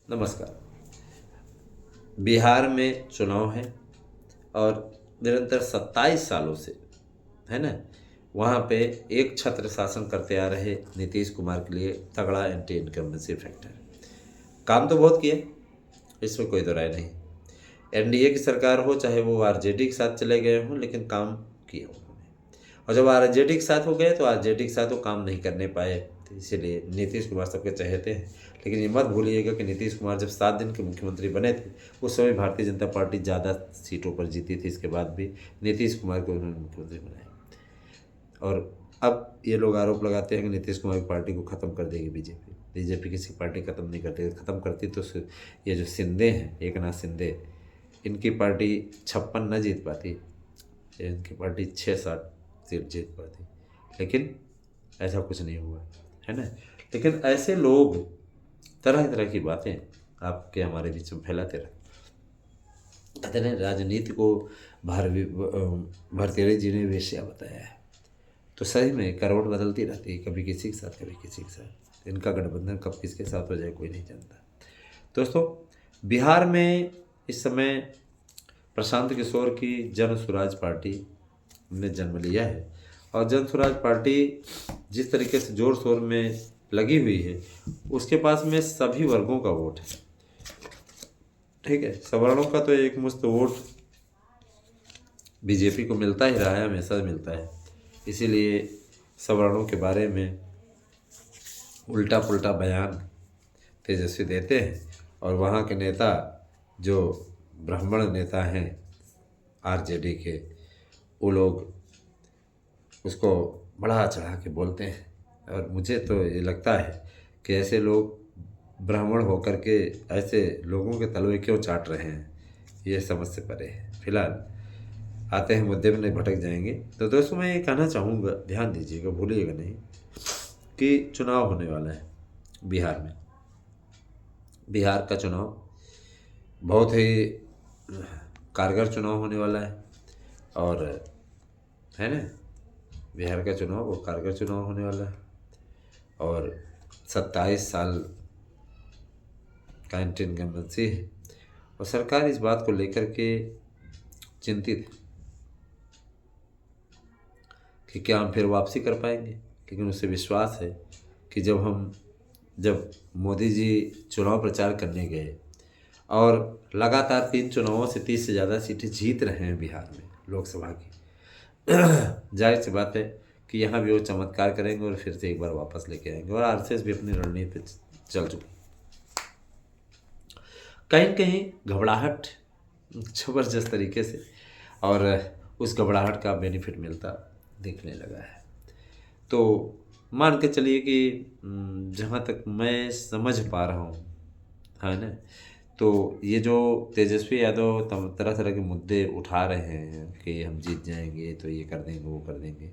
नमस्कार। बिहार में चुनाव है और निरंतर 27 सालों से, है ना, वहाँ पे एक छत्र शासन करते आ रहे नीतीश कुमार के लिए तगड़ा एंटी इनकम्बेंसी फैक्टर है। काम तो बहुत किया, इसमें कोई दो राय नहीं। एनडीए की सरकार हो चाहे वो आरजेडी के साथ चले गए हों, लेकिन काम किया उन्होंने। और जब आरजेडी के साथ हो गए तो आरजेडी के साथ वो काम नहीं करने पाए, तो इसीलिए नीतीश कुमार सबके चहेते हैं। लेकिन ये मत भूलिएगा कि नीतीश कुमार जब 7 दिन के मुख्यमंत्री बने थे, उस समय भारतीय जनता पार्टी ज़्यादा सीटों पर जीती थी। इसके बाद भी नीतीश कुमार को उन्होंने मुख्यमंत्री बनाया। और अब ये लोग आरोप लगाते हैं कि नीतीश कुमार की पार्टी को ख़त्म कर देगी बीजेपी। बीजेपी किसी पार्टी ख़त्म नहीं करती, ख़त्म करती तो ये जो शिंदे हैं, एकनाथ शिंदे, इनकी पार्टी 56 न जीत पाती, इनकी पार्टी 6-7 सीट जीत पाती। लेकिन ऐसा कुछ नहीं हुआ, है ना। लेकिन ऐसे लोग तरह तरह की बातें आपके हमारे बीच में फैलाते रहे। कहते हैं राजनीति को भारतीय जी ने वेश्या बताया है। तो सही में करवट बदलती रहती है, कभी किसी के साथ कभी किसी के साथ। इनका गठबंधन कब किसके साथ हो जाए कोई नहीं जानता। दोस्तों, बिहार में इस समय प्रशांत किशोर की जन स्वराज पार्टी ने जन्म लिया है। और जन स्वराज पार्टी जिस तरीके से जोर शोर में लगी हुई है, उसके पास में सभी वर्गों का वोट है। ठीक है, सवर्णों का तो एक मुश्त वोट बीजेपी को मिलता ही रहा है, हमेशा मिलता है। इसीलिए सवर्णों के बारे में उल्टा पुल्टा बयान तेजस्वी देते हैं। और वहाँ के नेता जो ब्राह्मण नेता हैं आरजेडी के, वो लोग उसको बढ़ा चढ़ा के बोलते हैं। और मुझे तो ये लगता है कि ऐसे लोग ब्राह्मण होकर के ऐसे लोगों के तलवे क्यों चाट रहे हैं, ये समझ से परे है। फिलहाल आते हैं मुद्दे में, नहीं भटक जाएंगे। तो दोस्तों, मैं ये कहना चाहूँगा, ध्यान दीजिएगा, भूलिएगा नहीं कि चुनाव होने वाला है बिहार में। बिहार का चुनाव बहुत ही कारगर चुनाव होने वाला है। और है ना, बिहार का चुनाव वो कारगर चुनाव होने वाला है। और 27 साल का एंटी इनकम्बेंसी है। और सरकार इस बात को लेकर के चिंतित है कि क्या हम फिर वापसी कर पाएंगे। लेकिन उसे विश्वास है कि जब मोदी जी चुनाव प्रचार करने गए और लगातार 3 चुनावों से 30 से ज़्यादा सीटें जीत रहे हैं बिहार में लोकसभा की, जाहिर सी बात है कि यहाँ भी वो चमत्कार करेंगे और फिर से एक बार वापस लेके आएंगे। और आरएसएस भी अपनी रणनीति पे चल चुकी। कहीं न कहीं घबराहट ज़बरदस्त तरीके से, और उस घबराहट का बेनिफिट मिलता दिखने लगा है। तो मान के चलिए कि जहाँ तक मैं समझ पा रहा हूँ, है ना, तो ये जो तेजस्वी यादव तरह तरह के मुद्दे उठा रहे हैं कि हम जीत जाएंगे तो ये कर देंगे वो कर देंगे,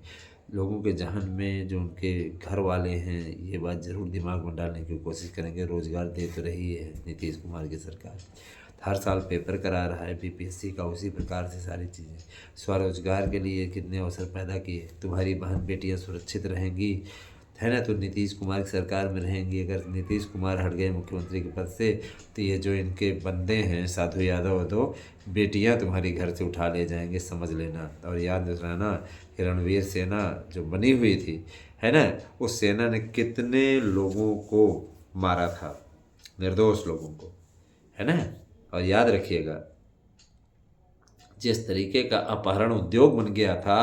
लोगों के जहन में जो उनके घर वाले हैं ये बात ज़रूर दिमाग में डालने की कोशिश करेंगे। रोज़गार दे तो रही है नीतीश कुमार की सरकार, हर साल पेपर करा रहा है बीपीएससी का, उसी प्रकार से सारी चीज़ें। स्वरोजगार के लिए कितने अवसर पैदा किए। तुम्हारी बहन बेटियां सुरक्षित रहेंगी, है ना, तो नीतीश कुमार की सरकार में रहेंगी। अगर नीतीश कुमार हट गए मुख्यमंत्री के पद से, तो ये जो इनके बंदे हैं साधु यादव, तो बेटियां तुम्हारी घर से उठा ले जाएंगे, समझ लेना। और याद रखना कि रणवीर सेना जो बनी हुई थी, है ना, उस सेना ने कितने लोगों को मारा था, निर्दोष लोगों को, है ना। और याद रखिएगा, जिस तरीके का अपहरण उद्योग बन गया था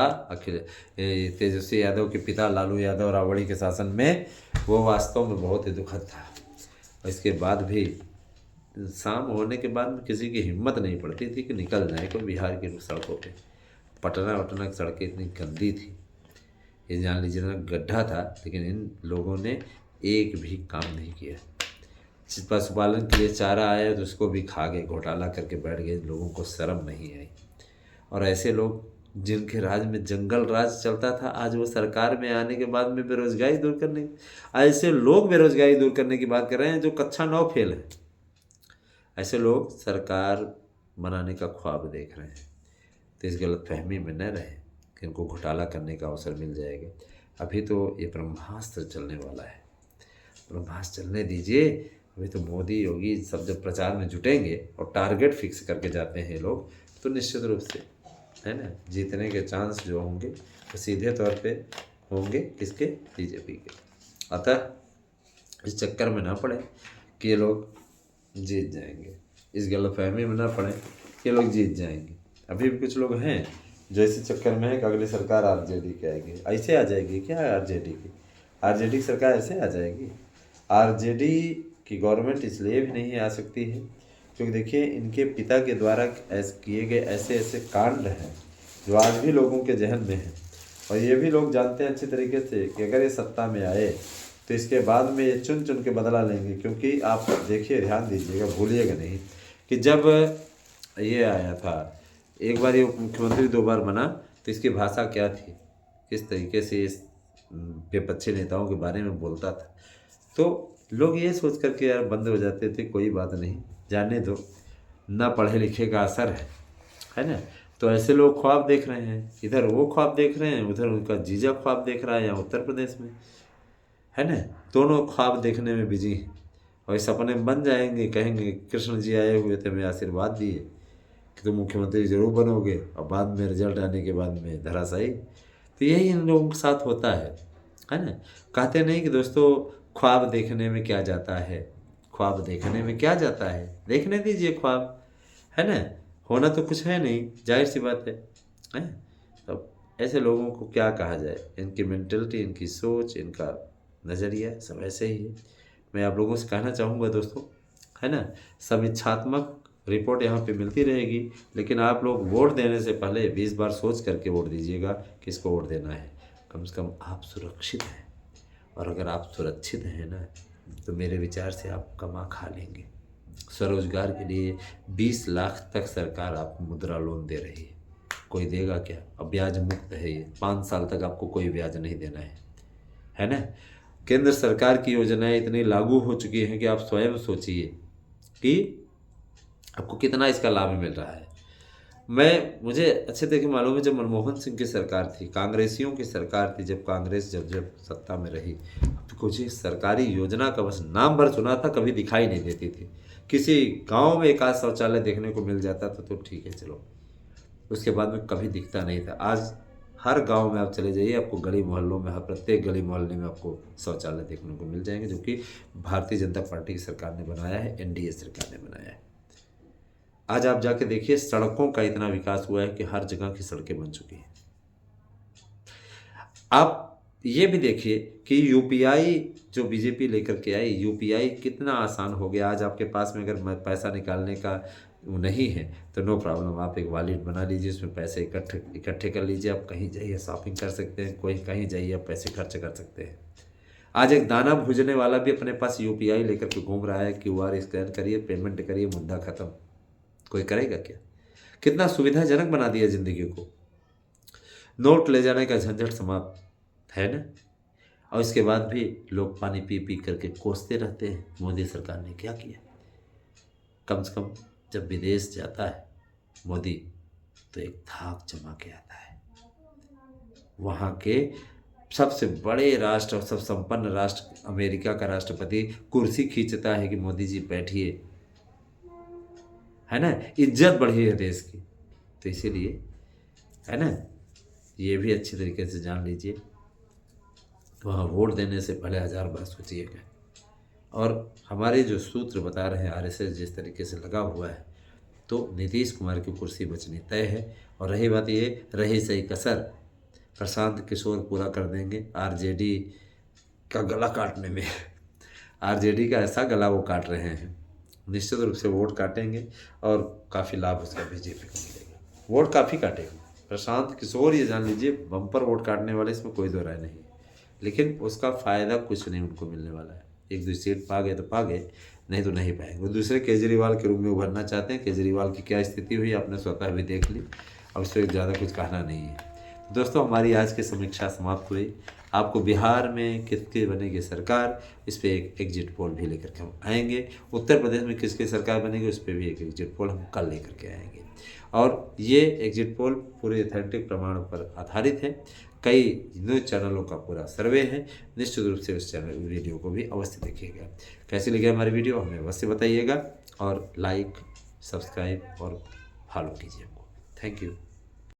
तेजस्वी यादव के पिता लालू यादव राबड़ी के शासन में, वो वास्तव में बहुत ही दुखद था। और इसके बाद भी शाम होने के बाद में किसी की हिम्मत नहीं पड़ती थी कि निकल जाए कोई बिहार की सड़कों पे। पटना वटना की सड़कें इतनी गंदी थी, ये जान लीजिए ना, गड्ढा था। लेकिन इन लोगों ने एक भी काम नहीं किया। पशुपालन के लिए चारा आया तो उसको भी खा गए, घोटाला करके बैठ गए। लोगों को शर्म नहीं आई। और ऐसे लोग जिनके राज में जंगल राज चलता था, आज वो सरकार में आने के बाद में बेरोजगारी दूर करने, ऐसे लोग बेरोजगारी दूर करने की बात कर रहे हैं जो कक्षा 9 फेल है। ऐसे लोग सरकार बनाने का ख्वाब देख रहे हैं। तो इस गलतफहमी में न रहे कि इनको घोटाला करने का अवसर मिल जाएगा। अभी तो ये ब्रह्मास्त्र चलने वाला है, ब्रह्मास्त्र चलने दीजिए। अभी तो मोदी योगी सब जब प्रचार में जुटेंगे और टारगेट फिक्स करके जाते हैं ये लोग, तो निश्चित रूप से, है ना, जीतने के चांस जो होंगे वो सीधे तौर पे होंगे किसके, बीजेपी के। अतः इस चक्कर में ना पड़े कि ये लोग जीत जाएंगे, इस गलतफहमी में ना पड़े कि ये लोग जीत जाएंगे। अभी भी कुछ लोग हैं जो इसी चक्कर में है कि अगली सरकार आरजेडी की आएगी। ऐसे आ जाएगी क्या आरजेडी की? आरजेडी की सरकार ऐसे आ जाएगी? आरजेडी की गवर्नमेंट इसलिए भी नहीं आ सकती है क्योंकि देखिए इनके पिता के द्वारा किए गए ऐसे ऐसे कांड हैं जो आज भी लोगों के जहन में हैं, और ये भी लोग जानते हैं अच्छी तरीके से कि अगर ये सत्ता में आए तो इसके बाद में ये चुन चुन के बदला लेंगे। क्योंकि आप देखिए, ध्यान दीजिएगा, भूलिएगा नहीं कि जब ये आया था एक बार, ये मुख्यमंत्री 2 बार बना, तो इसकी भाषा क्या थी, किस तरीके से इस विपक्षी नेताओं के बारे में बोलता था, तो लोग ये सोच करके यार बंद हो जाते थे, कोई बात नहीं, जाने दो, ना पढ़े लिखे का असर है ना। तो ऐसे लोग ख्वाब देख रहे हैं, इधर वो ख्वाब देख रहे हैं, उधर उनका जीजा ख्वाब देख रहा है यहाँ उत्तर प्रदेश में, है ना। दोनों ख्वाब देखने में बिजी हैं और इस सपने में बन जाएंगे, कहेंगे कृष्ण जी आए हुए थे, हमें आशीर्वाद दिए कि तुम मुख्यमंत्री जरूर बनोगे, और बाद में रिजल्ट आने के बाद में धराशायी। तो यही इन लोगों के साथ होता है ना। कहते नहीं कि दोस्तों ख्वाब देखने में क्या जाता है, ख्वाब देखने में क्या जाता है, देखने दीजिए ख्वाब, है ना, होना तो कुछ है नहीं, जाहिर सी बात है। अब ऐसे लोगों को क्या कहा जाए, इनकी मेंटलिटी, इनकी सोच, इनका नज़रिया सब ऐसे ही है। मैं आप लोगों से कहना चाहूँगा दोस्तों, है ना, समीक्षात्मक रिपोर्ट यहाँ पे मिलती रहेगी, लेकिन आप लोग वोट देने से पहले 20 बार सोच करके वोट दीजिएगा किसको वोट देना है। कम से कम आप सुरक्षित हैं, और अगर आप सुरक्षित हैं ना, तो मेरे विचार से आप कमा खा लेंगे। स्वरोजगार के लिए 20 लाख तक सरकार आपको मुद्रा लोन दे रही है, कोई देगा क्या? अब ब्याज मुक्त है ये, 5 साल तक आपको कोई ब्याज नहीं देना है ना। केंद्र सरकार की योजनाएं इतनी लागू हो चुकी हैं कि आप स्वयं सोचिए कि आपको कितना इसका लाभ मिल रहा है। मुझे अच्छे तरीके मालूम है, जब मनमोहन सिंह की सरकार थी, कांग्रेसियों की सरकार थी, जब कांग्रेस जब सत्ता में रही, तो कुछ ही सरकारी योजना का बस नाम भर सुना था, कभी दिखाई नहीं देती थी। किसी गांव में एक आध शौचालय देखने को मिल जाता था तो ठीक है चलो, उसके बाद में कभी दिखता नहीं था। आज हर गांव में आप चले जाइए, आपको गली मोहल्लों में, हर प्रत्येक गली मोहल्ले में आपको शौचालय देखने को मिल जाएंगे, जो कि भारतीय जनता पार्टी की सरकार ने बनाया है, एनडीए सरकार ने बनाया है। आज आप जाके देखिए, सड़कों का इतना विकास हुआ है कि हर जगह की सड़कें बन चुकी हैं। आप ये भी देखिए कि यूपीआई जो बीजेपी लेकर के आई, यूपीआई कितना आसान हो गया। आज आपके पास में अगर पैसा निकालने का नहीं है तो नो प्रॉब्लम, आप एक वॉलेट बना लीजिए, उसमें पैसे इकट्ठे कर लीजिए, आप कहीं जाइए शॉपिंग कर सकते हैं, कोई कहीं जाइए आप पैसे खर्च कर सकते हैं। आज एक दाना भूजने वाला भी अपने पास यूपीआई लेकर के घूम रहा है, क्यूआर स्कैन करिए, पेमेंट करिए, मुद्दा खत्म। कोई करेगा क्या? कितना सुविधाजनक बना दिया जिंदगी को। नोट ले जाने का झंझट समाप्त, है ना। और इसके बाद भी लोग पानी पी पी करके कोसते रहते हैं मोदी सरकार ने क्या किया। कम से कम जब विदेश जाता है मोदी तो एक धाक जमा के आता है। वहाँ के सबसे बड़े राष्ट्र और सब संपन्न राष्ट्र अमेरिका का राष्ट्रपति कुर्सी खींचता है कि मोदी जी बैठिए, है ना, इज्जत बढ़ी है देश की। तो इसीलिए, है ना, ये भी अच्छी तरीके से जान लीजिए। तो वहाँ वोट देने से पहले 1000 बार सोचिएगा। और हमारे जो सूत्र बता रहे हैं, आरएसएस जिस तरीके से लगा हुआ है, तो नीतीश कुमार की कुर्सी बचनी तय है। और रही बात ये, रही सही कसर, प्रशांत किशोर पूरा कर देंगे आरजेडी का गला काटने में। आरजेडी का ऐसा गला वो काट रहे हैं, निश्चित रूप से वोट काटेंगे और काफ़ी लाभ उसका बीजेपी को मिलेगा। वोट काफ़ी काटेंगे प्रशांत किशोर, ये जान लीजिए, बम्पर वोट काटने वाले, इसमें कोई दो राय नहीं है। लेकिन उसका फ़ायदा कुछ नहीं उनको मिलने वाला है। 1-2 सीट पा गए तो पा गए, नहीं तो नहीं पाएंगे। वो दूसरे केजरीवाल के रूप में उभरना चाहते हैं। केजरीवाल की क्या स्थिति हुई आपने स्वतः भी देख ली, अब इससे ज़्यादा कुछ कहना नहीं है। दोस्तों हमारी आज की समीक्षा समाप्त हुई। आपको बिहार में किसकी बनेगी सरकार, इस पे एक एग्जिट पोल भी लेकर के हम आएंगे। उत्तर प्रदेश में किसकी सरकार बनेगी, उस पर भी एक एग्जिट पोल हम कल लेकर के आएंगे। और ये एग्जिट पोल पूरे ऑथेंटिक प्रमाणों पर आधारित है। कई न्यूज़ चैनलों का पूरा सर्वे है। निश्चित रूप से उस चैनल वीडियो को भी अवश्य देखिएगा। कैसी लगी हमारी वीडियो हमें अवश्य बताइएगा, और लाइक, सब्सक्राइब और फॉलो कीजिए हमको। Thank you.